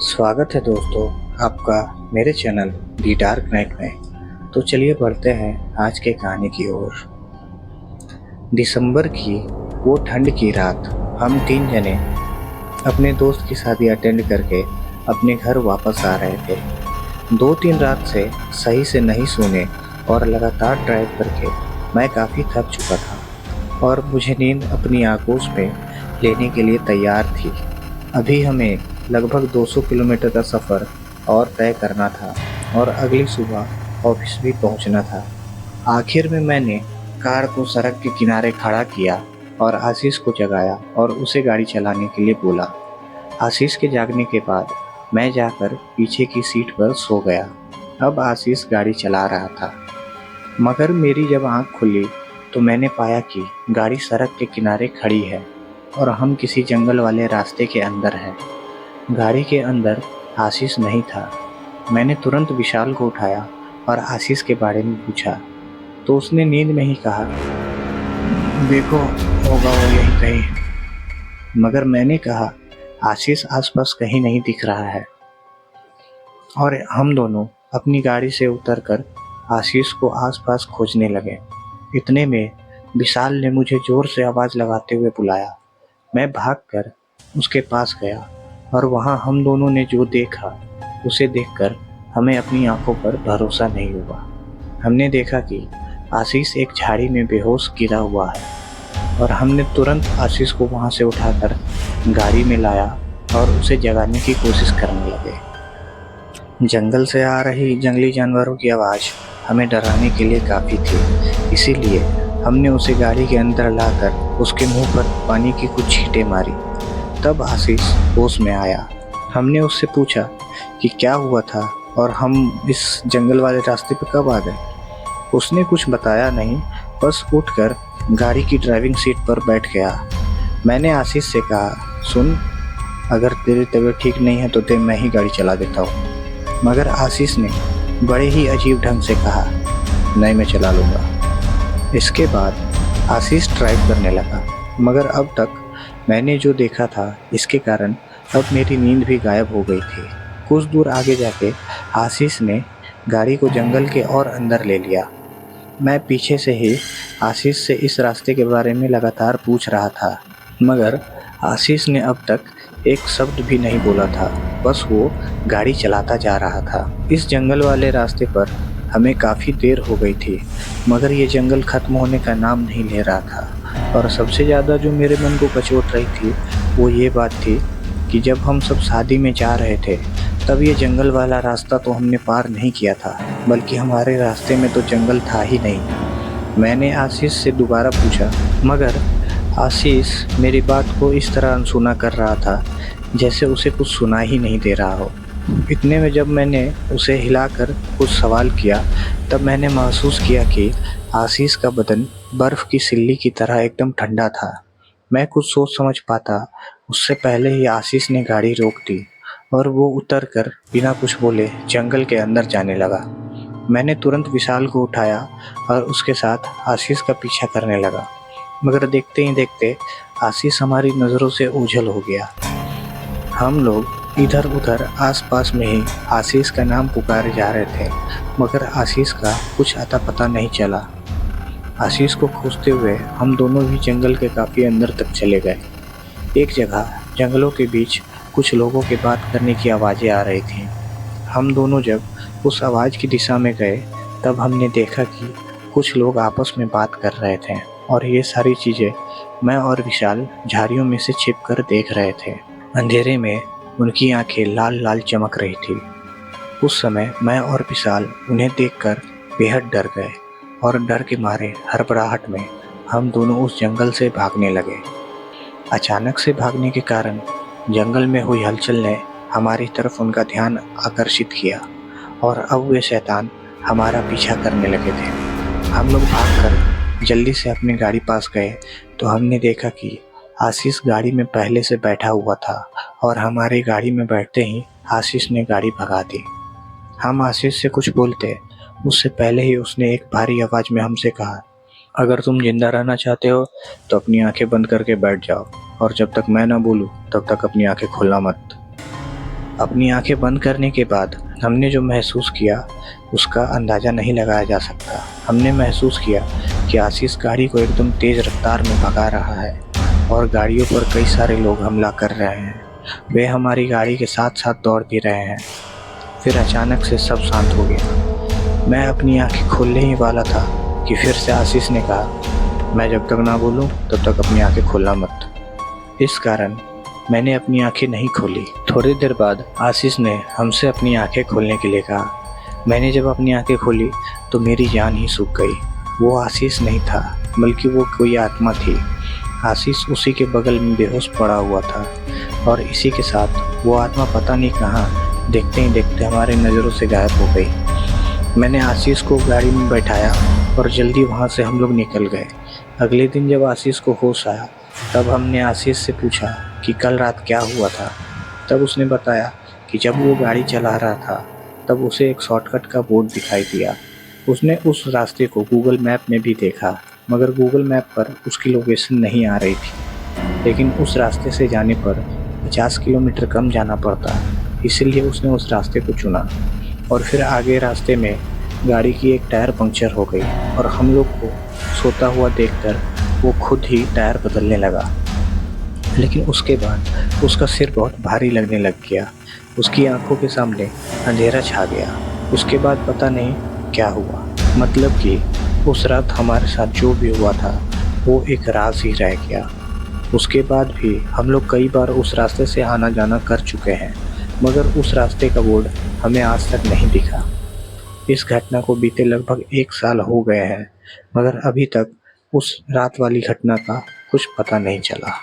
स्वागत है दोस्तों आपका मेरे चैनल दी डार्क नाइट में। तो चलिए बढ़ते हैं आज के कहानी की ओर। दिसंबर की वो ठंड की रात हम 3 जने अपने दोस्त की शादी अटेंड करके अपने घर वापस आ रहे थे। 2-3 रात से सही से नहीं सोने और लगातार ड्राइव करके मैं काफ़ी थक चुका था और मुझे नींद अपनी आगोश में लेने के लिए तैयार थी। अभी हमें लगभग 200 किलोमीटर का सफ़र और तय करना था और अगली सुबह ऑफिस भी पहुंचना था। आखिर में मैंने कार को सड़क के किनारे खड़ा किया और आशीष को जगाया और उसे गाड़ी चलाने के लिए बोला। आशीष के जागने के बाद मैं जाकर पीछे की सीट पर सो गया। अब आशीष गाड़ी चला रहा था, मगर मेरी जब आँख खुली तो मैंने पाया कि गाड़ी सड़क के किनारे खड़ी है और हम किसी जंगल वाले रास्ते के अंदर हैं। गाड़ी के अंदर आशीष नहीं था। मैंने तुरंत विशाल को उठाया और आशीष के बारे में पूछा तो उसने नींद में ही कहा, देखो होगा वो यहीं कहीं। मगर मैंने कहा, आशीष आसपास कहीं नहीं दिख रहा है। और हम दोनों अपनी गाड़ी से उतरकर आशीष को आसपास खोजने लगे। इतने में विशाल ने मुझे जोर से आवाज़ लगाते हुए बुलाया। मैं भागकर उसके पास गया और वहाँ हम दोनों ने जो देखा उसे देखकर हमें अपनी आंखों पर भरोसा नहीं हुआ। हमने देखा कि आशीष एक झाड़ी में बेहोश गिरा हुआ है और हमने तुरंत आशीष को वहाँ से उठाकर गाड़ी में लाया और उसे जगाने की कोशिश करने लगे। जंगल से आ रही जंगली जानवरों की आवाज़ हमें डराने के लिए काफ़ी थी, इसीलिए हमने उसे गाड़ी के अंदर लाकर उसके मुंह पर पानी की कुछ छींटे मारी। तब आशीष होश में आया। हमने उससे पूछा कि क्या हुआ था और हम इस जंगल वाले रास्ते पर कब आ गए। उसने कुछ बताया नहीं, बस उठकर गाड़ी की ड्राइविंग सीट पर बैठ गया। मैंने आशीष से कहा, सुन, अगर तेरी तबीयत ठीक नहीं है तो दे मैं ही गाड़ी चला देता हूँ। मगर आशीष ने बड़े ही अजीब ढंग से कहा, नहीं, मैं चला लूँगा। इसके बाद आशीष ड्राइव करने लगा, मगर अब तक मैंने जो देखा था इसके कारण अब मेरी नींद भी गायब हो गई थी। कुछ दूर आगे जाके आशीष ने गाड़ी को जंगल के और अंदर ले लिया। मैं पीछे से ही आशीष से इस रास्ते के बारे में लगातार पूछ रहा था, मगर आशीष ने अब तक एक शब्द भी नहीं बोला था, बस वो गाड़ी चलाता जा रहा था। इस जंगल वाले रास्ते पर हमें काफ़ी देर हो गई थी, मगर ये जंगल ख़त्म होने का नाम नहीं ले रहा था। और सबसे ज़्यादा जो मेरे मन को कचोट रही थी वो ये बात थी कि जब हम सब शादी में जा रहे थे तब ये जंगल वाला रास्ता तो हमने पार नहीं किया था, बल्कि हमारे रास्ते में तो जंगल था ही नहीं। मैंने आशीष से दोबारा पूछा, मगर आशीष मेरी बात को इस तरह अनसुना कर रहा था जैसे उसे कुछ सुना ही नहीं दे रहा हो। इतने में जब मैंने उसे हिलाकर कुछ सवाल किया तब मैंने महसूस किया कि आशीष का बदन बर्फ़ की सिल्ली की तरह एकदम ठंडा था। मैं कुछ सोच समझ पाता उससे पहले ही आशीष ने गाड़ी रोक दी और वो उतरकर बिना कुछ बोले जंगल के अंदर जाने लगा। मैंने तुरंत विशाल को उठाया और उसके साथ आशीष का पीछा करने लगा, मगर देखते ही देखते आशीष हमारी नज़रों से ओझल हो गया। हम लोग इधर उधर आसपास में ही आशीष का नाम पुकारे जा रहे थे, मगर आशीष का कुछ अता पता नहीं चला। आशीष को खोजते हुए हम दोनों भी जंगल के काफ़ी अंदर तक चले गए। एक जगह जंगलों के बीच कुछ लोगों के बात करने की आवाज़ें आ रही थीं। हम दोनों जब उस आवाज़ की दिशा में गए तब हमने देखा कि कुछ लोग आपस में बात कर रहे थे और ये सारी चीज़ें मैं और विशाल झाड़ियों में से छिपकर देख रहे थे। अंधेरे में उनकी आंखें लाल लाल चमक रही थी। उस समय मैं और विशाल उन्हें देखकर बेहद डर गए और डर के मारे हड़बड़ाहट में हम दोनों उस जंगल से भागने लगे। अचानक से भागने के कारण जंगल में हुई हलचल ने हमारी तरफ उनका ध्यान आकर्षित किया और अब वे शैतान हमारा पीछा करने लगे थे। हम लोग भागकर जल्दी से अपनी गाड़ी पास गए तो हमने देखा कि आशीष गाड़ी में पहले से बैठा हुआ था और हमारी गाड़ी में बैठते ही आशीष ने गाड़ी भगा दी। हम आशीष से कुछ बोलते उससे पहले ही उसने एक भारी आवाज़ में हमसे कहा, अगर तुम जिंदा रहना चाहते हो तो अपनी आंखें बंद करके बैठ जाओ और जब तक मैं ना बोलूं तब तक अपनी आंखें खोलना मत। अपनी आंखें बंद करने के बाद हमने जो महसूस किया उसका अंदाज़ा नहीं लगाया जा सकता। हमने महसूस किया कि आशीष गाड़ी को एकदम तेज़ रफ्तार में भगा रहा है और गाड़ियों पर कई सारे लोग हमला कर रहे हैं। वे हमारी गाड़ी के साथ साथ दौड़ भी रहे हैं। फिर अचानक से सब शांत हो गया। मैं अपनी आंखें खोलने ही वाला था कि फिर से आशीष ने कहा, मैं जब तक ना बोलूं तब तक अपनी आंखें खोलना मत। इस कारण मैंने अपनी आंखें नहीं खोली। थोड़ी देर बाद आशीष ने हमसे अपनी आंखें खोलने के लिए कहा। मैंने जब अपनी आंखें खोली तो मेरी जान ही सूख गई। वो आशीष नहीं था बल्कि वो कोई आत्मा थी। आशीष उसी के बगल में बेहोश पड़ा हुआ था और इसी के साथ वो आत्मा पता नहीं कहाँ देखते ही देखते हमारी नज़रों से गायब हो गई। मैंने आशीष को गाड़ी में बैठाया और जल्दी वहाँ से हम लोग निकल गए। अगले दिन जब आशीष को होश आया तब हमने आशीष से पूछा कि कल रात क्या हुआ था। तब उसने बताया कि जब वो गाड़ी चला रहा था तब उसे एक शॉर्टकट का बोर्ड दिखाई दिया। उसने उस रास्ते को गूगल मैप में भी देखा मगर गूगल मैप पर उसकी लोकेशन नहीं आ रही थी। लेकिन उस रास्ते से जाने पर 50 किलोमीटर कम जाना पड़ता, इसीलिए उसने उस रास्ते को चुना। और फिर आगे रास्ते में गाड़ी की एक टायर पंक्चर हो गई और हम लोग को सोता हुआ देखकर वो खुद ही टायर बदलने लगा। लेकिन उसके बाद उसका सिर बहुत भारी लगने लग गया। उसकी आंखों के सामने अंधेरा छा गया। उसके बाद पता नहीं क्या हुआ। मतलब कि उस रात हमारे साथ जो भी हुआ था वो एक राज ही रह गया। उसके बाद भी हम लोग कई बार उस रास्ते से आना जाना कर चुके हैं मगर उस रास्ते का बोर्ड हमें आज तक नहीं दिखा। इस घटना को बीते लगभग 1 साल हो गए हैं मगर अभी तक उस रात वाली घटना का कुछ पता नहीं चला।